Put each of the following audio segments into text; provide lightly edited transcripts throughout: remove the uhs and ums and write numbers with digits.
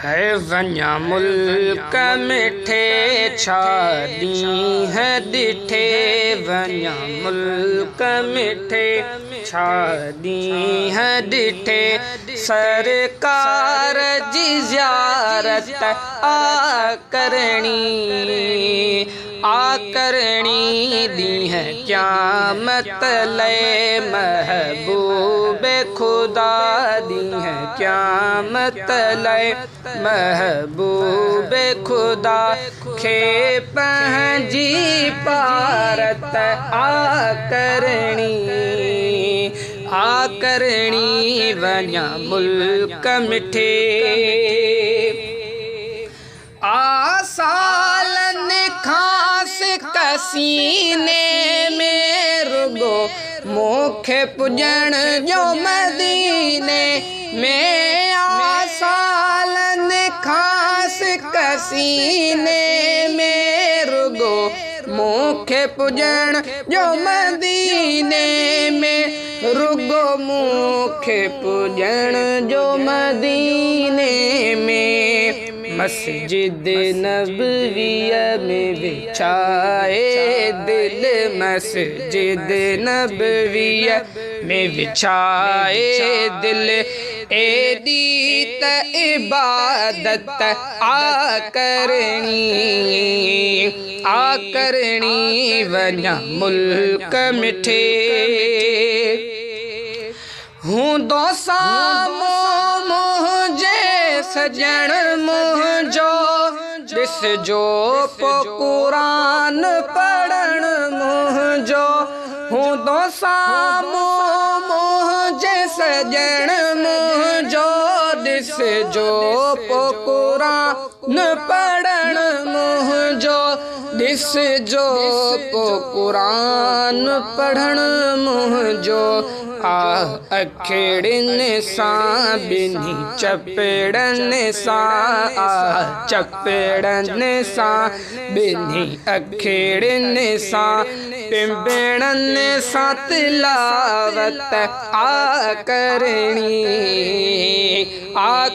है वञा मुल्क मिठे छादी है दिठे वञा मुल्क मिठे छादी है दिठे सरकार जी ज़ियारत आ करणी दी है क़यामत ले महबूब खुदा दी है क़यामत ले महबूब खुदा खे पंहिंजी पारत आ करणी वञा मुल्क मिठे आसालन खास कसीने में रुगो मूंखे पुॼण जो मदीने में आसालन खास कसीने में रुगो मूंखे पुॼण जो मदीने में रुगो मूंखे पुॼण जो मदीने में मस्जिद नबविया में बिछाए दिल मस्जिद नबविया में बिछाए दिल एदी त इबादत आ करणी वञा मुल्क मिठे हूंदो सामो मुंहिंजे सजण मुंहिंजो ॾिसजो पोइ क़ुरान पढ़ण मुंहिंजो हूंदो सामो मुंहिंजे सजण मुंहिंजो ॾिसजो पोइ क़ुरान पढ़ण मुंहिंजो ॾिसजो पोइ क़ुरान पढ़ण मुंहिंजो अखिड़ियुनि सां ॿिन्ही चपेड़नि सां चपेड़नि सां ॿिन्ही अखिड़ियुनि सां पिंबेड़नि सां तिलावत आ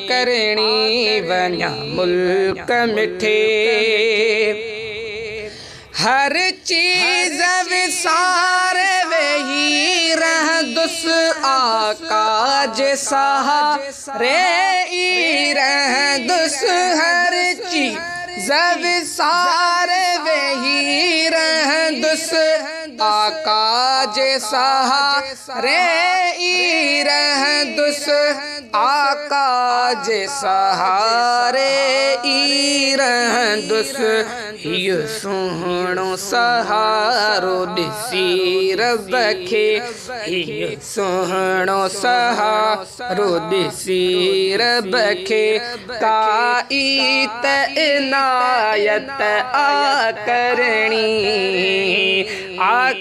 करणी वञा मुल्क मिठे हर चीज़ विसारे वेही रहंदुसि आका जे सहारे ई रहंदुसि हर चीज़ विसारे वेही रहंदुसि आका जे सहारे ई रहंदुसि आका जे सहारे ई रहंदुसि हीउ सुहिणो सहारो ॾिसी रब खे हीउ सुहिणो सहारो ॾिसी रब खे काई त इनायत आ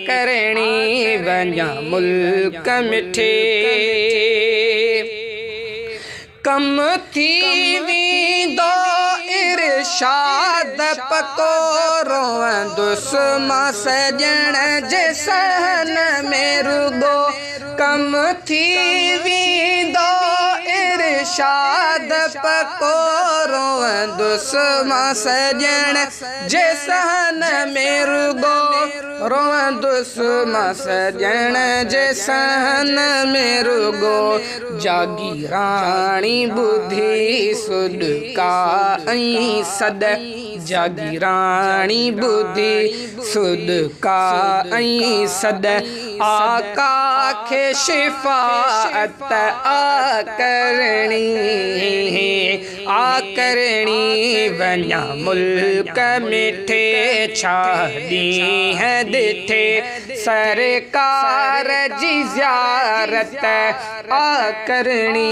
करणी वञा मुल्क मिठे कम थी वेंदो इरशाद पको रोवंदुसि मां सजण जे सहन में रुगो कम थी वेंदो इरशाद पको रोवंदुसि मां सजण जे सहन में रुगो रोवंदुसि मां सजण जे सहन में रुगो जागी राणी ॿुधी सुॾका ऐं सद जागी राणी ॿुधी सुॾका ऐं सद आका खे शिफ़ाअत आ करणी वञा मुल्क मिठे छादी है दिठे सरकार जी ज़ियारत आ करणी